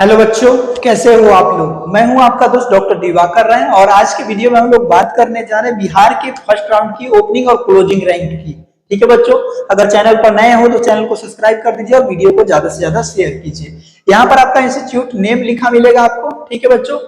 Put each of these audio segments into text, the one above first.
Hello बच्चों, कैसे हो आप लोग। मैं हूं आपका दोस्त डॉक्टर दिवाकर राय और आज के वीडियो में हम लोग बात करने जा रहे हैं बिहार के फर्स्ट राउंड की ओपनिंग और क्लोजिंग रैंक की। ठीक है बच्चों, अगर चैनल पर नए हो तो चैनल को सब्सक्राइब कर दीजिए और वीडियो को ज्यादा से ज्यादा शेयर कीजिए। यहाँ पर आपका इंस्टीट्यूट नेम लिखा मिलेगा आपको। ठीक है बच्चों,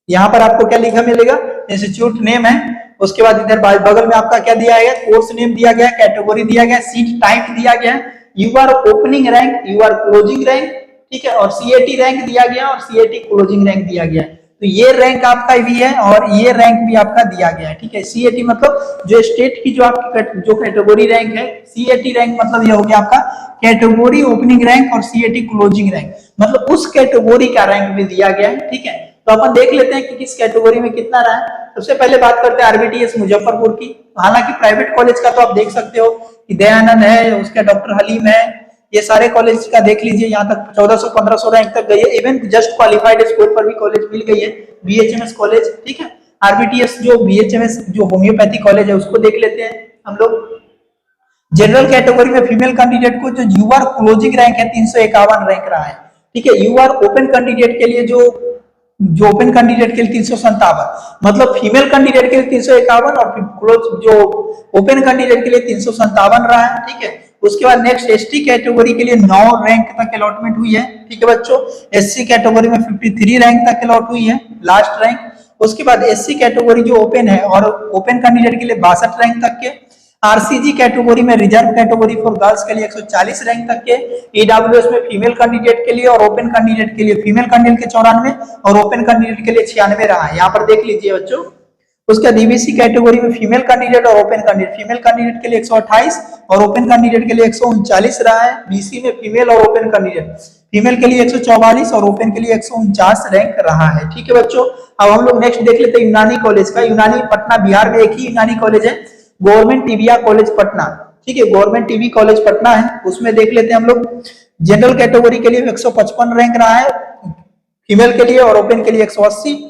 यहाँ पर आपको क्या लिखा मिलेगा, इंस्टीट्यूट नेम है। उसके बाद इधर बगल में आपका क्या दिया गया, कोर्स नेम दिया गया, कैटेगरी दिया गया, सीट टाइप दिया गया, you are opening rank, you are closing rank, ठीक है, और सीएटी रैंक दिया गया और सीएटी क्लोजिंग रैंक दिया गया। तो ये रैंक आपका भी है और ये रैंक भी आपका दिया गया है। ठीक है, सीएटी मतलब जो स्टेट की जो आपकी जो कैटेगरी रैंक है, सीएटी रैंक मतलब ये हो गया आपका कैटेगरी ओपनिंग रैंक, और सीएटी क्लोजिंग रैंक मतलब उस कैटेगरी का रैंक भी दिया गया है। ठीक है, तो अपन देख लेते हैं कि किस कैटेगरी में कितना रहा है। सबसे पहले बात करते हैं आरबीटीएस मुजफ्फरपुर की। हालांकि प्राइवेट कॉलेज का तो आप देख सकते हो कि दयानंद है, उसका डॉक्टर हलीम है, ये सारे कॉलेज का देख लीजिए। यहाँ तक 1400-1500 रैंक तक गई है। इवन जस्ट क्वालिफाइड स्कोर पर भी कॉलेज मिल गई है, बीएचएमएस कॉलेज। ठीक है, आरबीटीएस जो बीएचएमएस जो होम्योपैथी कॉलेज है उसको देख लेते हैं हम लोग। जनरल कैटेगरी में फीमेल कैंडिडेट को जो यूआर क्लोजिंग रैंक है 351 रैंक रहा है। ठीक है, यूआर ओपन कैंडिडेट के लिए जो ओपन कैंडिडेट के लिए 357, मतलब फीमेल कैंडिडेट के लिए 351 और क्लोज जो ओपन कैंडिडेट के लिए 357 रहा है। ठीक है, उसके बाद नेक्स्ट एसटी कैटेगरी के लिए 9 रैंक तक अलॉटमेंट हुई है। ठीक है बच्चों, एससी कैटेगरी में 53 रैंक तक अलॉट हुई है, लास्ट रैंक। उसके बाद एससी कैटेगरी जो ओपन है और ओपन कैंडिडेट के लिए 62 रैंक तक के। आरसीजी कैटेगरी में रिजर्व कैटेगरी फॉर गर्ल्स के लिए 140 रैंक तक के। ईडब्ल्यूएस में फीमेल कैंडिडेट के लिए और ओपन कैंडिडेट के लिए, फीमेल कैंडिडेट के 94 और ओपन कैंडिडेट के लिए 96 रहा है। यहाँ पर देख लीजिए बच्चों। उसका डीबीसी कैटेगरी में फीमेल कैंडिडेट और ओपन कैंडिडेट, फीमेल कैंडिडेट के लिए 128 और ओपन कैंडिडेट के लिए 139 रहा है। बीसी में फीमेल और ओपन कैंडिडेट, फीमेल के लिए 144 और ओपन के लिए 149 रैंक रहा है। ठीक है बच्चों, अब हम लोग नेक्स्ट देख लेते हैं यूनानी कॉलेज का। यूनानी पटना, बिहार में एक ही यूनानी कॉलेज है, गवर्नमेंट टीबिया कॉलेज पटना। ठीक है, गवर्नमेंट टीबी कॉलेज पटना है, उसमें देख लेते हैं हम लोग। जनरल कैटेगरी के लिए 155 रैंक रहा है फीमेल के लिए और ओपन के लिए 180।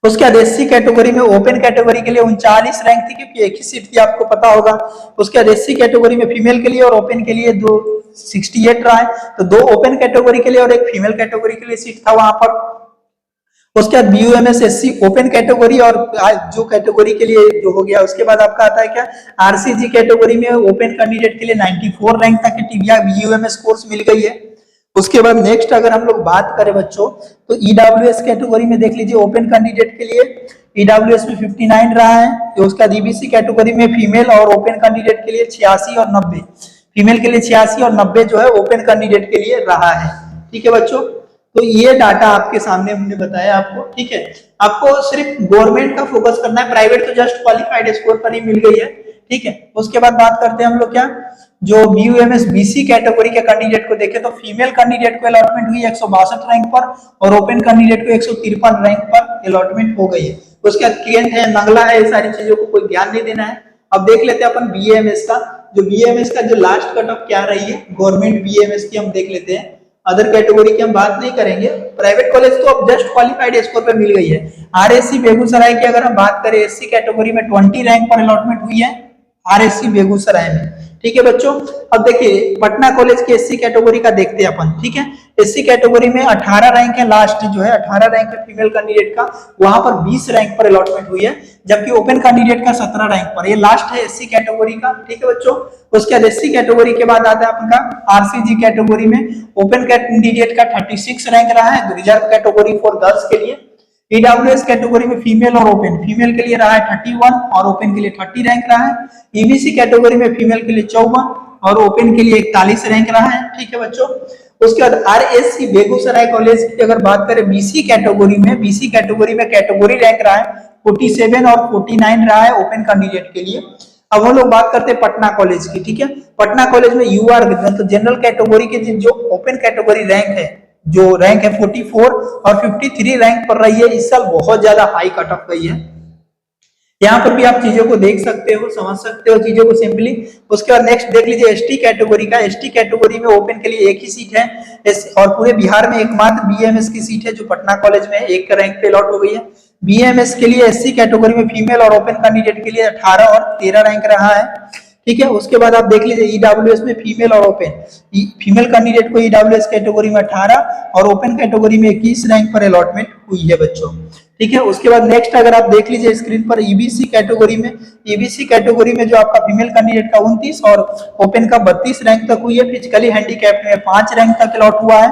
उसके बाद एससी कैटेगरी में ओपन कैटेगरी के लिए 39 रैंक थी, क्योंकि एक ही सीट थी, आपको पता होगा। उसके बाद एससी कैटेगरी में फीमेल के लिए और ओपन के लिए 268 रहा है, तो 2 ओपन कैटेगरी के लिए और एक फीमेल कैटेगरी के लिए सीट था वहां पर। उसके बाद बीयूएमएस एससी ओपन कैटेगरी और जो कैटेगरी के लिए जो हो गया। उसके बाद आपका आता है क्या, आरसीजी कैटेगरी में ओपन कैंडिडेट के लिए 94 रैंक तक की टीबिया बीयूएमएस कोर्स मिल गई है। उसके बाद नेक्स्ट अगर हम लोग बात करें बच्चों, तो ईडब्ल्यूएस कैटेगरी में देख लीजिए, ओपन कैंडिडेट के लिए ईडब्ल्यूएस में 59 रहा है। तो उसका डीबीसी कैटेगरी में फीमेल और ओपन कैंडिडेट के लिए 86 और 90, फीमेल के लिए 86 और 90 जो है ओपन कैंडिडेट के लिए रहा है। ठीक है बच्चों, तो ये डाटा आपके सामने हमने बताया आपको। ठीक है, आपको सिर्फ गवर्नमेंट का फोकस करना है, प्राइवेट तो जस्ट क्वालिफाइड स्कोर पर ही मिल गई है। ठीक है, उसके बाद बात करते हैं हम लोग क्या, जो बीयूएमएस बीसी कैटेगरी के कैंडिडेट को देखें तो फीमेल कैंडिडेट को अलॉटमेंट हुई 162 रैंक पर और ओपन कैंडिडेट को 153 रैंक पर अलॉटमेंट हो गई है। उसके बाद केंट है, नंगला है, ये सारी चीजों को कोई ध्यान नहीं देना है। अब देख लेते हैं अपन बीएमएस का, जो बीएमएस का जो लास्ट कट ऑफ क्या रही है गवर्नमेंट बीएमएस की, हम देख लेते हैं। अदर कैटेगरी की हम बात नहीं करेंगे, प्राइवेट कॉलेज तो अब जस्ट क्वालिफाइड स्कोर पे मिल गई है। आरएससी बेगूसराय की अगर हम बात करें, एससी कैटेगरी में 20 रैंक पर अलॉटमेंट हुई है आरएससी बेगूसराय में। ठीक है बच्चों, अब देखिए पटना कॉलेज की एससी कैटेगरी का देखते हैं अपन। ठीक है, एससी कैटेगरी में 18 रैंक है, लास्ट जो है 18 रैंक है फीमेल कैंडिडेट का, वहां पर 20 रैंक पर अलॉटमेंट हुई है, जबकि ओपन कैंडिडेट का 17 रैंक पर। ये लास्ट है एससी कैटेगरी का। ठीक है बच्चों, उसके बाद एससी कैटेगरी के बाद आता है अपन का आरसीजी कैटेगरी में ओपन कैंडिडेट का 36 रैंक रहा है, रिजर्व कैटेगरी फॉर गर्ल्स के लिए। ईडब्ल्यूएस कैटेगरी में फीमेल और ओपन, फीमेल के लिए रहा है 31 और ओपन के लिए 30 रैंक रहा है। ईबीसी कैटेगरी में फीमेल के लिए 54 और ओपन के लिए 41 रैंक रहा है। ठीक है बच्चों, उसके बाद आरएससी बेगूसराय कॉलेज की अगर बात करें बीसी कैटेगरी में, बीसी कैटेगरी में कैटेगरी रैंक रहा है 47 और 49 रहा है ओपन कैंडिडेट के लिए। अब हम लोग बात करते हैं पटना कॉलेज की। ठीक है, पटना कॉलेज में यूआर मतलब जनरल कैटेगरी के जो ओपन कैटेगरी रैंक है, जो रैंक है 44 और 53 रैंक पर रही है। इस साल बहुत ज्यादा हाई कट ऑफ गई है। यहाँ पर भी आप चीजों को देख सकते हो, समझ सकते हो चीजों को सिंपली। उसके बाद नेक्स्ट देख लीजिए एसटी कैटेगरी का। एसटी कैटेगरी में ओपन के लिए एक ही सीट है और पूरे बिहार में एकमात्र बीएमएस की सीट है जो पटना कॉलेज में एक रैंक पे अलॉट हो गई है। बीएमएस के लिए एससी कैटेगरी में फीमेल और ओपन कैंडिडेट के लिए 18 और 13 रैंक रहा है। ठीक है। उसके बाद आप देख लीजिए ईडब्ल्यूएस में फीमेल और ओपन, फीमेल कैंडिडेट को ईडब्ल्यूएस कैटेगरी में 18 और ओपन कैटेगरी में 21 रैंक पर अलॉटमेंट हुई है बच्चों, ठीक है। उसके बाद नेक्स्ट अगर आप देख लीजिए स्क्रीन पर ईबीसी कैटेगरी में जो आपका फीमेल कैंडिडेट का 29 और ओपन का 32 रैंक तक हुई है। फिजिकली हैंडीकैप में 5 रैंक तक अलॉट हुआ है,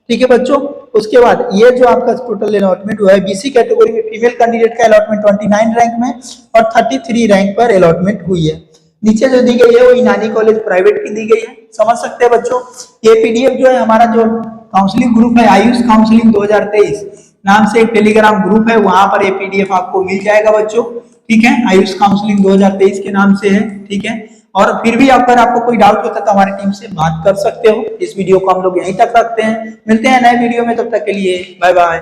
ठीक है बच्चों। उसके बाद ये जो आपका टोटल अलॉटमेंट हुआ है बीसी कैटेगरी में फीमेल कैंडिडेट का अलॉटमेंट 29 रैंक में और 33 रैंक पर अलॉटमेंट हुई है। नीचे जो दी गई है वो ईनानी कॉलेज प्राइवेट की दी गई है, समझ सकते हैं बच्चों। ये पीडीएफ जो है हमारा जो काउंसलिंग ग्रुप है आयुष काउंसलिंग 2023 नाम से एक टेलीग्राम ग्रुप है, वहां पर ये पीडीएफ आपको मिल जाएगा बच्चों, ठीक है। आयुष काउंसलिंग 2023 के नाम से है, ठीक है। और फिर भी अगर आपको कोई डाउट होता है तो हमारी टीम से बात कर सकते हो। इस वीडियो को हम लोग यहीं तक रखते हैं, मिलते हैं नए वीडियो में, तब तक के लिए बाय बाय।